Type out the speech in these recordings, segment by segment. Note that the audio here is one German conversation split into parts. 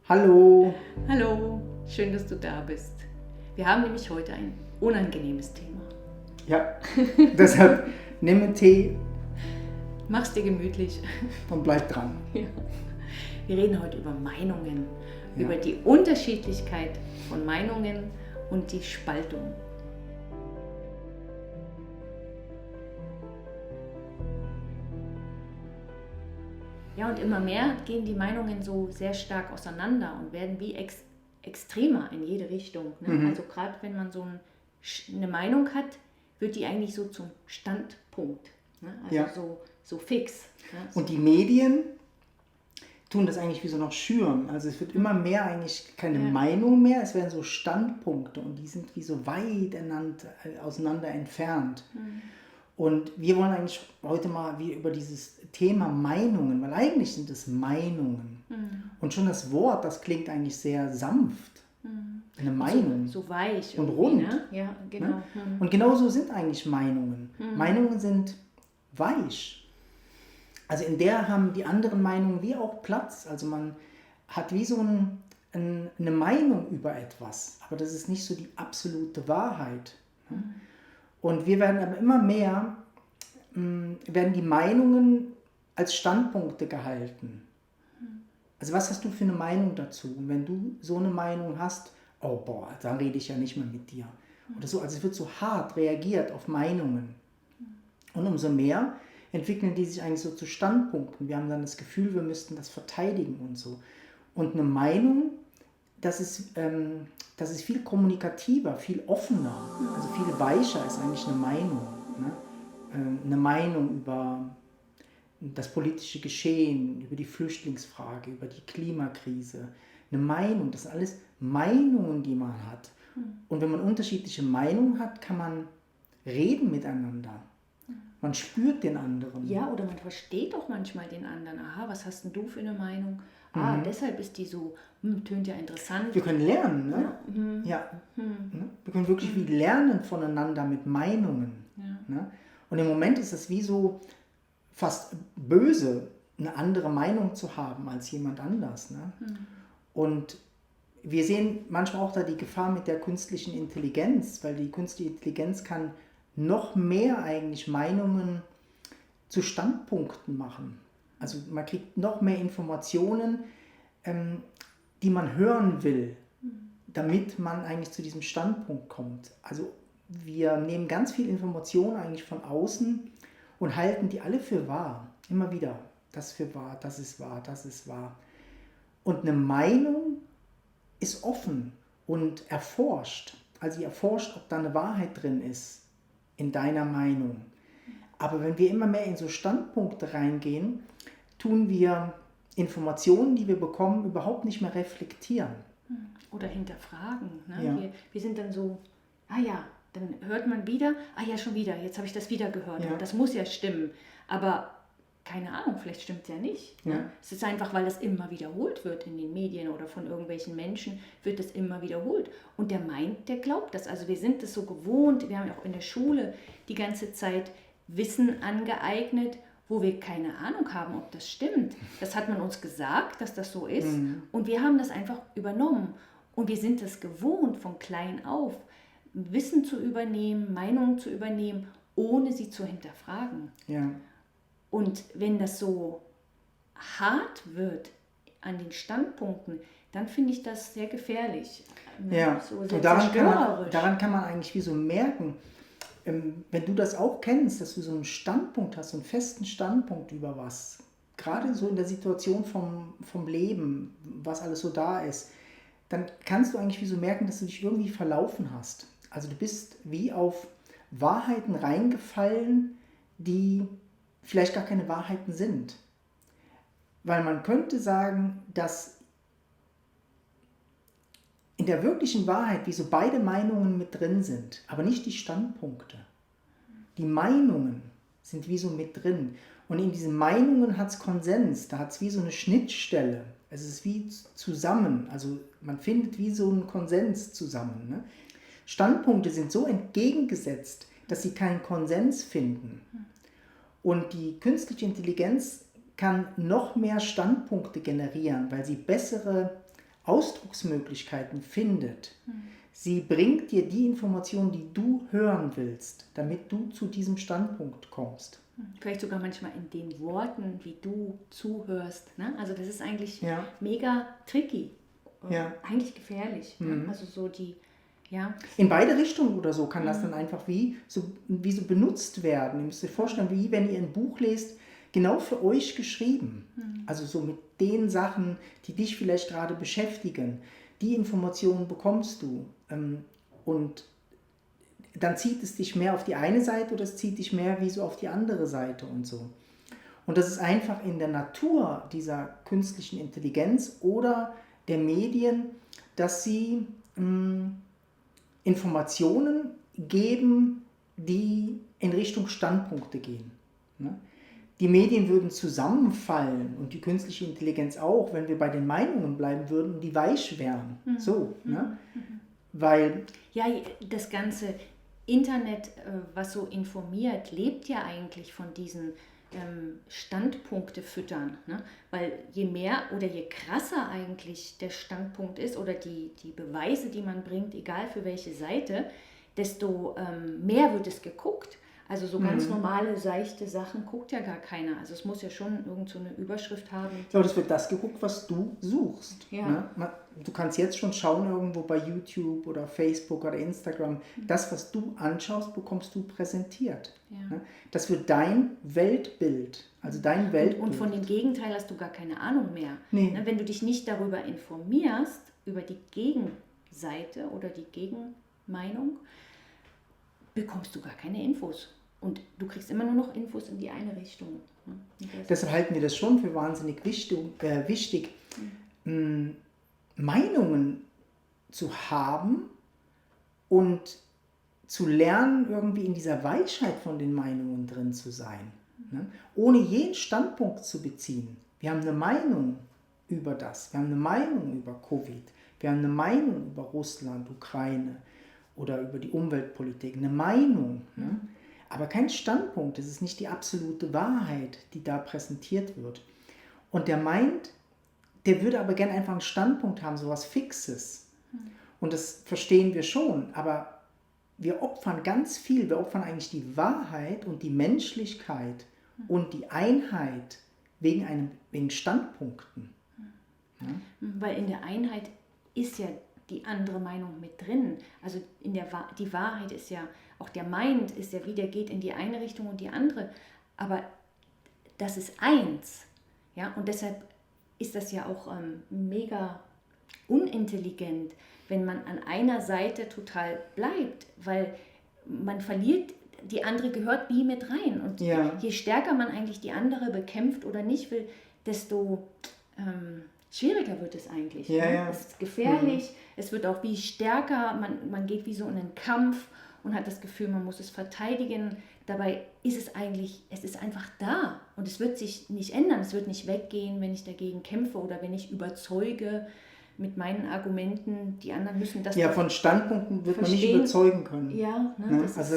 Hallo. Hallo, schön, dass du da bist. Wir haben nämlich heute ein unangenehmes Thema. Ja, deshalb nimm einen Tee Mach's dir gemütlich. und bleib dran. Ja. Wir reden heute über Meinungen, Ja. über die Unterschiedlichkeit von Meinungen und die Spaltung. Ja, und immer mehr gehen die Meinungen so sehr stark auseinander und werden wie extremer in jede Richtung. Ne? Mhm. Also gerade wenn man so eine Meinung hat, wird die eigentlich so zum Standpunkt. Ne? Also Ja. so fix. Ne? Und die Medien tun das eigentlich wie so noch schüren. Also es wird immer mehr eigentlich keine Ja. Meinung mehr, es werden so Standpunkte und die sind wie so weit auseinander entfernt. Und wir wollen eigentlich heute mal wie über dieses Thema Meinungen, weil eigentlich sind es Meinungen. Und schon das Wort, das klingt eigentlich sehr sanft. Eine Meinung. So weich Und irgendwie, rund. Ne? Ja, genau. Ne? Und genauso sind eigentlich Meinungen. Meinungen sind weich. Also in der haben die anderen Meinungen wie auch Platz. Also man hat wie so eine Meinung über etwas, aber das ist nicht so die absolute Wahrheit. Ne? Und wir werden aber immer mehr, werden die Meinungen als Standpunkte gehalten. Also was hast du für eine Meinung dazu? Und wenn du so eine Meinung hast, oh boah, dann rede ich ja nicht mehr mit dir. Oder so, also es wird so hart reagiert auf Meinungen. Und umso mehr entwickeln die sich eigentlich so zu Standpunkten. Wir haben dann das Gefühl, wir müssten das verteidigen und so. Und eine Meinung, das ist viel kommunikativer, viel offener, also viel weicher ist eigentlich eine Meinung. Ne? Eine Meinung über das politische Geschehen, über die Flüchtlingsfrage, über die Klimakrise. Eine Meinung, das sind alles Meinungen, die man hat. Und wenn man unterschiedliche Meinungen hat, kann man reden miteinander. Man spürt den anderen. Ja, oder man versteht auch manchmal den anderen. Aha, was hast denn du für eine Meinung? Deshalb ist die so, tönt ja interessant. Wir können lernen, ne? Ja. Ne? Wir können wirklich viel lernen voneinander mit Meinungen. Ja. Ne? Und im Moment ist es wie so fast böse, eine andere Meinung zu haben als jemand anders. Ne? Und wir sehen manchmal auch da die Gefahr mit der künstlichen Intelligenz, weil die künstliche Intelligenz kann noch mehr eigentlich Meinungen zu Standpunkten machen. Also man kriegt noch mehr Informationen, die man hören will, damit man eigentlich zu diesem Standpunkt kommt. Also wir nehmen ganz viel Informationen eigentlich von außen und halten die alle für wahr. Immer wieder. Das für wahr, das ist wahr, das ist wahr. Und eine Meinung ist offen und erforscht. Also sie erforscht, ob da eine Wahrheit drin ist in deiner Meinung. Aber wenn wir immer mehr in so Standpunkte reingehen, tun wir Informationen, die wir bekommen, überhaupt nicht mehr reflektieren. Oder hinterfragen. Ne? Ja. Wir sind dann so, dann hört man wieder, schon wieder, jetzt habe ich das wieder gehört. Ja. Und das muss ja stimmen. Aber keine Ahnung, vielleicht stimmt es ja nicht. Ja. Ne? Es ist einfach, weil das immer wiederholt wird in den Medien oder von irgendwelchen Menschen, wird das immer wiederholt. Und der meint, der glaubt das. Also wir sind das so gewohnt, wir haben ja auch in der Schule die ganze Zeit Wissen angeeignet, wo wir keine Ahnung haben, ob das stimmt. Das hat man uns gesagt, dass das so ist. Und wir haben das einfach übernommen. Und wir sind es gewohnt, von klein auf Wissen zu übernehmen, Meinungen zu übernehmen, ohne sie zu hinterfragen. Ja. Und wenn das so hart wird an den Standpunkten, dann finde ich das sehr gefährlich. Ja, So sehr und daran zerstörerisch. kann man eigentlich wie so merken, wenn du das auch kennst, dass du so einen Standpunkt hast, so einen festen Standpunkt über was, gerade so in der Situation vom Leben, was alles so da ist, dann kannst du eigentlich wie so merken, dass du dich irgendwie verlaufen hast. Also du bist wie auf Wahrheiten reingefallen, die vielleicht gar keine Wahrheiten sind. Weil man könnte sagen, dass in der wirklichen Wahrheit wie so beide Meinungen mit drin sind, aber nicht die Standpunkte. Die Meinungen sind wie so mit drin. Und in diesen Meinungen hat es Konsens, da hat es wie so eine Schnittstelle. Es ist wie zusammen, also man findet wie so einen Konsens zusammen. Ne? Standpunkte sind so entgegengesetzt, dass sie keinen Konsens finden. Und die künstliche Intelligenz kann noch mehr Standpunkte generieren, weil sie bessere Ausdrucksmöglichkeiten findet. Sie bringt dir die Informationen, die du hören willst, damit du zu diesem Standpunkt kommst. Vielleicht sogar manchmal in den Worten, wie du zuhörst. Ne? Also das ist eigentlich Ja. mega tricky. Ja. Eigentlich gefährlich. Ne? Also so die, ja. In beide Richtungen oder so kann das dann einfach wie so benutzt werden. Ihr müsst euch vorstellen, wie wenn ihr ein Buch lest, genau für euch geschrieben. Also so mit den Sachen, die dich vielleicht gerade beschäftigen. Die Informationen bekommst du. Und dann zieht es dich mehr auf die eine Seite oder es zieht dich mehr wie so auf die andere Seite und so. Und das ist einfach in der Natur dieser künstlichen Intelligenz oder der Medien, dass sie Informationen geben, die in Richtung Standpunkte gehen. Ne? Die Medien würden zusammenfallen und die künstliche Intelligenz auch, wenn wir bei den Meinungen bleiben würden und die weich wären. So, ne? Weil... Ja, das ganze Internet, was so informiert, lebt ja eigentlich von diesen Standpunkte füttern. Ne? Weil je mehr oder je krasser eigentlich der Standpunkt ist oder die Beweise, die man bringt, egal für welche Seite, desto mehr wird es geguckt. Also so ganz normale, seichte Sachen guckt ja gar keiner. Also es muss ja schon irgend so eine Überschrift haben. Ja, das wird das geguckt, was du suchst. Ja. Ne? Du kannst jetzt schon schauen irgendwo bei YouTube oder Facebook oder Instagram. Das, was du anschaust, bekommst du präsentiert. Ja. Ne? Das wird dein Weltbild, also dein Weltbild. Und von dem Gegenteil hast du gar keine Ahnung mehr. Nee. Ne, wenn du dich nicht darüber informierst, über die Gegenseite oder die Gegenmeinung, bekommst du gar keine Infos. Und du kriegst immer nur noch Infos in die eine Richtung. Ne? Deshalb halten wir das schon für wahnsinnig wichtig, Meinungen zu haben und zu lernen, irgendwie in dieser Weichheit von den Meinungen drin zu sein. Ne? Ohne jeden Standpunkt zu beziehen. Wir haben eine Meinung über das, wir haben eine Meinung über Covid, wir haben eine Meinung über Russland, Ukraine oder über die Umweltpolitik, eine Meinung. Ne? Aber kein Standpunkt, es ist nicht die absolute Wahrheit, die da präsentiert wird. Und der meint, der würde aber gerne einfach einen Standpunkt haben, sowas Fixes. Und das verstehen wir schon, aber wir opfern ganz viel, wir opfern eigentlich die Wahrheit und die Menschlichkeit und die Einheit wegen Standpunkten. Ja? Weil in der Einheit ist ja die andere Meinung mit drin. Also die Wahrheit ist ja, auch der Mind ist ja wie, der geht in die eine Richtung und die andere. Aber das ist eins. Ja? Und deshalb ist das ja auch mega unintelligent, wenn man an einer Seite total bleibt, weil man verliert, die andere gehört wie mit rein. Und je stärker man eigentlich die andere bekämpft oder nicht will, desto schwieriger wird es eigentlich. Ja, ne? ja. Es ist gefährlich, es wird auch wie stärker, man geht wie so in einen Kampf und hat das Gefühl, man muss es verteidigen. Dabei ist es eigentlich, es ist einfach da und es wird sich nicht ändern, es wird nicht weggehen, wenn ich dagegen kämpfe oder wenn ich überzeuge mit meinen Argumenten, die anderen müssen das... Ja, von Standpunkten wird verstehen. man nicht überzeugen können. Ja, ne, Ne? das Also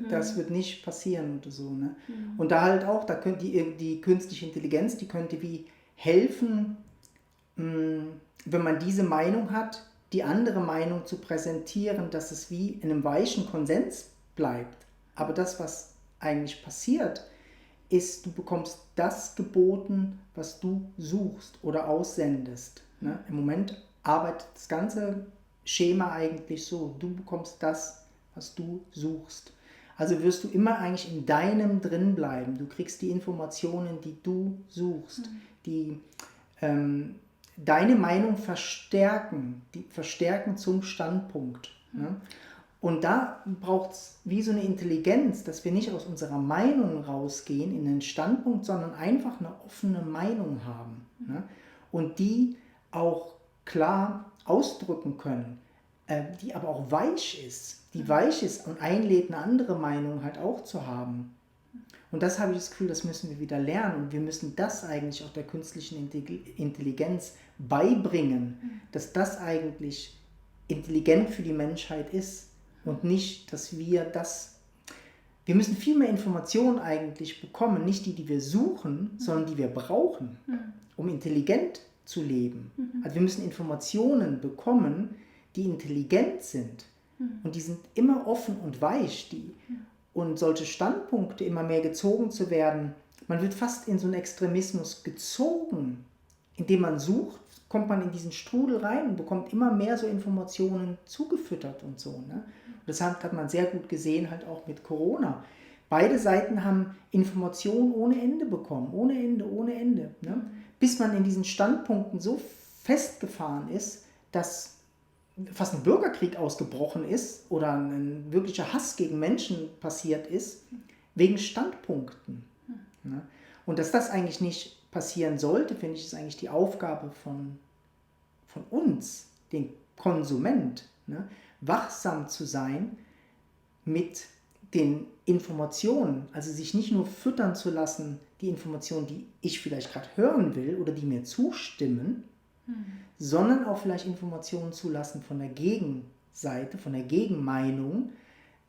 das wird nicht passieren oder so. Ne? Und da halt auch, da könnte die künstliche Intelligenz, die könnte wie helfen, wenn man diese Meinung hat, die andere Meinung zu präsentieren, dass es wie in einem weichen Konsens bleibt. Aber das, was eigentlich passiert, ist, du bekommst das geboten, was du suchst oder aussendest. Ne? Im Moment arbeitet das ganze Schema eigentlich so, du bekommst das, was du suchst. Also wirst du immer eigentlich in deinem drin bleiben. Du kriegst die Informationen, die du suchst, die deine Meinung verstärken zum Standpunkt. Ne? Und da braucht es wie so eine Intelligenz, dass wir nicht aus unserer Meinung rausgehen in den Standpunkt, sondern einfach eine offene Meinung haben. Ne? Und die auch klar ausdrücken können, die aber auch weich ist. Die weich ist und einlädt, eine andere Meinung halt auch zu haben. Und das habe ich das Gefühl, das müssen wir wieder lernen. Und wir müssen das eigentlich auch der künstlichen Intelligenz beibringen, dass das eigentlich intelligent für die Menschheit ist und nicht, dass wir müssen viel mehr Informationen eigentlich bekommen, nicht die wir suchen, sondern die wir brauchen, um intelligent zu leben. Also wir müssen Informationen bekommen, die intelligent sind. Und die sind immer offen und weich. Und solche Standpunkte immer mehr gezogen zu werden, man wird fast in so einen Extremismus gezogen. Indem man sucht, kommt man in diesen Strudel rein und bekommt immer mehr so Informationen zugefüttert und so. Ne? Und das hat man sehr gut gesehen, halt auch mit Corona. Beide Seiten haben Informationen ohne Ende bekommen, ohne Ende. Ne? Bis man in diesen Standpunkten so festgefahren ist, dass fast ein Bürgerkrieg ausgebrochen ist oder ein wirklicher Hass gegen Menschen passiert ist, wegen Standpunkten. Ne? Und dass das eigentlich nicht passieren sollte, finde ich, ist eigentlich die Aufgabe von uns, den Konsument, ne? Wachsam zu sein mit den Informationen, also sich nicht nur füttern zu lassen, die Informationen, die ich vielleicht gerade hören will oder die mir zustimmen, sondern auch vielleicht Informationen zulassen von der Gegenseite, von der Gegenmeinung,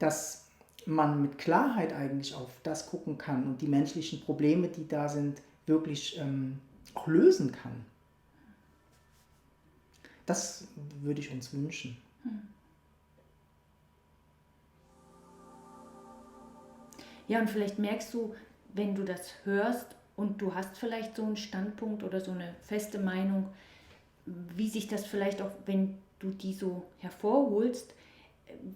dass man mit Klarheit eigentlich auf das gucken kann und die menschlichen Probleme, die da sind, wirklich auch lösen kann. Das würde ich uns wünschen. Ja, und vielleicht merkst du, wenn du das hörst und du hast vielleicht so einen Standpunkt oder so eine feste Meinung, wie sich das vielleicht auch, wenn du die so hervorholst,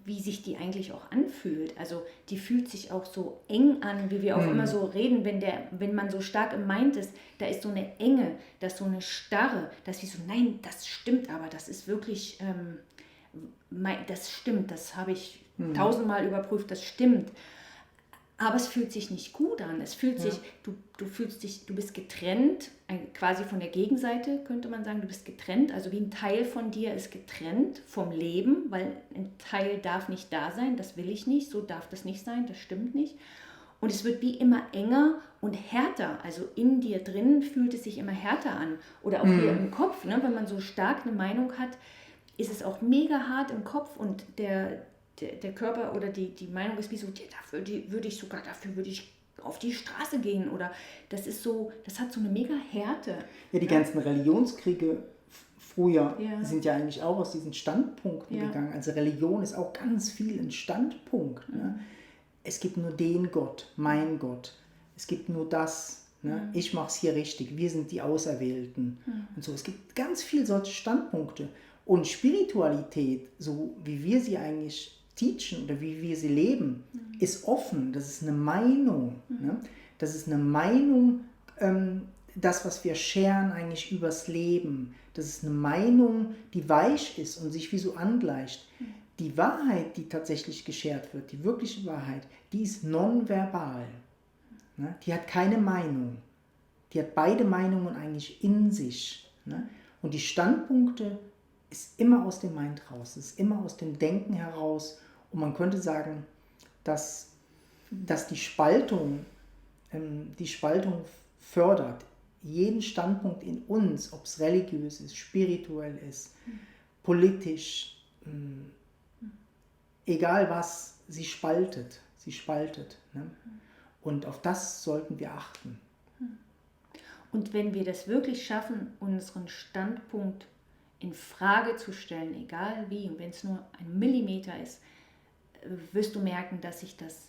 wie sich die eigentlich auch anfühlt. Also die fühlt sich auch so eng an, wie wir auch immer so reden, wenn man so stark im Mind ist, da ist so eine Enge, da ist so eine Starre, dass wie so, nein, das stimmt aber, das ist wirklich, das stimmt, das habe ich 1000-mal überprüft, das stimmt. Aber es fühlt sich nicht gut an. Es fühlt sich, du fühlst dich, du bist getrennt, quasi von der Gegenseite, könnte man sagen. Du bist getrennt, also wie ein Teil von dir ist getrennt vom Leben, weil ein Teil darf nicht da sein, das will ich nicht, so darf das nicht sein, das stimmt nicht. Und es wird wie immer enger und härter, also in dir drin fühlt es sich immer härter an. Oder auch hier im Kopf, ne? Wenn man so stark eine Meinung hat, ist es auch mega hart im Kopf und der Körper oder die Meinung ist wie so, dafür würde ich auf die Straße gehen oder das ist so, das hat so eine mega Härte. Ja, die ganzen Religionskriege früher sind ja eigentlich auch aus diesen Standpunkten gegangen. Also Religion ist auch ganz viel ein Standpunkt. Ne? Es gibt nur den Gott, mein Gott. Es gibt nur das. Ne? Ich mache es hier richtig. Wir sind die Auserwählten. Und so. Es gibt ganz viel solche Standpunkte. Und Spiritualität, so wie wir sie eigentlich teachen oder wie wir sie leben, ist offen. Das ist eine Meinung. Ne? Das ist eine Meinung, das, was wir scheren eigentlich übers Leben. Das ist eine Meinung, die weich ist und sich wie so angleicht. Die Wahrheit, die tatsächlich geschert wird, die wirkliche Wahrheit, die ist nonverbal. Ne? Die hat keine Meinung. Die hat beide Meinungen eigentlich in sich. Ne? Und die Standpunkte ist immer aus dem Mind raus, ist immer aus dem Denken heraus. Und man könnte sagen, dass die Spaltung fördert. Jeden Standpunkt in uns, ob es religiös ist, spirituell ist, politisch, egal was, sie spaltet. Ne? Und auf das sollten wir achten. Und wenn wir das wirklich schaffen, unseren Standpunkt in Frage zu stellen, egal wie, und wenn es nur ein Millimeter ist, wirst du merken, dass sich das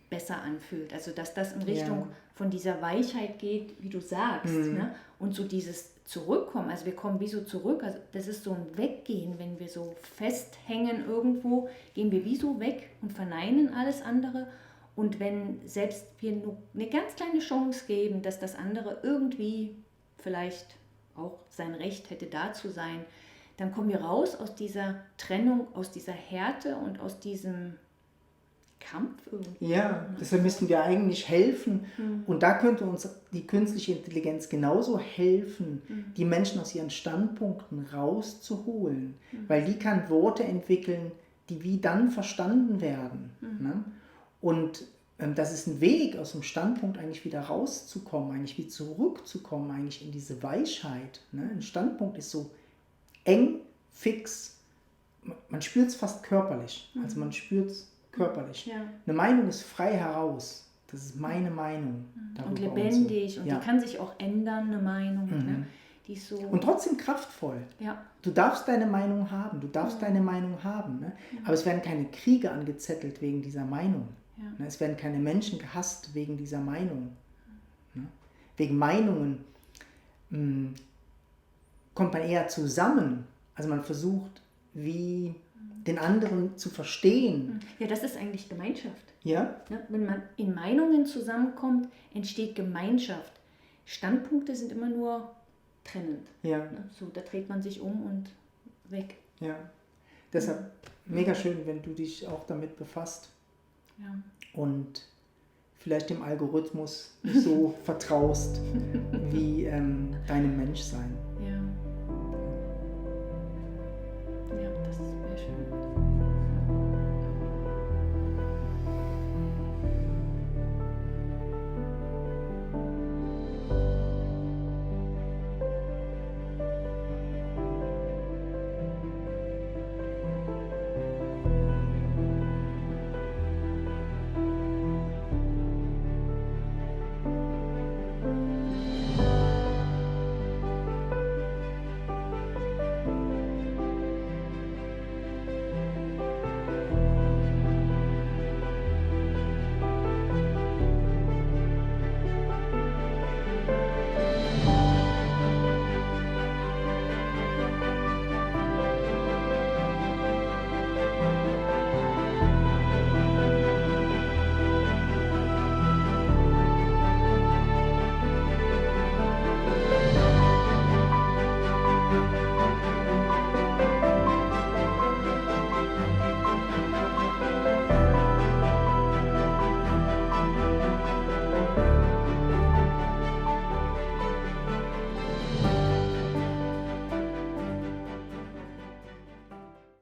besser anfühlt. Also dass das in Richtung von dieser Weichheit geht, wie du sagst. Ne? Und so dieses Zurückkommen, also wir kommen wie so zurück, also das ist so ein Weggehen, wenn wir so festhängen irgendwo, gehen wir wie so weg und verneinen alles andere. Und wenn selbst wir nur eine ganz kleine Chance geben, dass das andere irgendwie vielleicht auch sein Recht hätte, da zu sein, dann kommen wir raus aus dieser Trennung, aus dieser Härte und aus diesem Kampf irgendwie. Ja, deshalb müssten wir eigentlich helfen. Und da könnte uns die künstliche Intelligenz genauso helfen, die Menschen aus ihren Standpunkten rauszuholen. Weil die kann Worte entwickeln, die wie dann verstanden werden. Ne? Und das ist ein Weg, aus dem Standpunkt eigentlich wieder rauszukommen, eigentlich wieder zurückzukommen, eigentlich in diese Weichheit. Ne? Ein Standpunkt ist so eng, fix, man spürt es fast körperlich. Also man spürt es körperlich. Ja. Eine Meinung ist frei heraus. Das ist meine Meinung. Und lebendig. Und die kann sich auch ändern, eine Meinung. Ne? die ist so... Und trotzdem kraftvoll. Ja. Du darfst deine Meinung haben, ne? Aber es werden keine Kriege angezettelt wegen dieser Meinung. Ja. Ne? Es werden keine Menschen gehasst wegen dieser Meinung. Ne? Wegen Meinungen kommt man eher zusammen. Also man versucht, wie den anderen zu verstehen. Ja, das ist eigentlich Gemeinschaft. Ja? Ne? Wenn man in Meinungen zusammenkommt, entsteht Gemeinschaft. Standpunkte sind immer nur trennend. Ja. Ne? So, da dreht man sich um und weg. Ja. Deshalb mega schön, wenn du dich auch damit befasst. Ja. Und vielleicht dem Algorithmus nicht so vertraust wie deinem Menschsein. Ja. Ja, das wäre schön.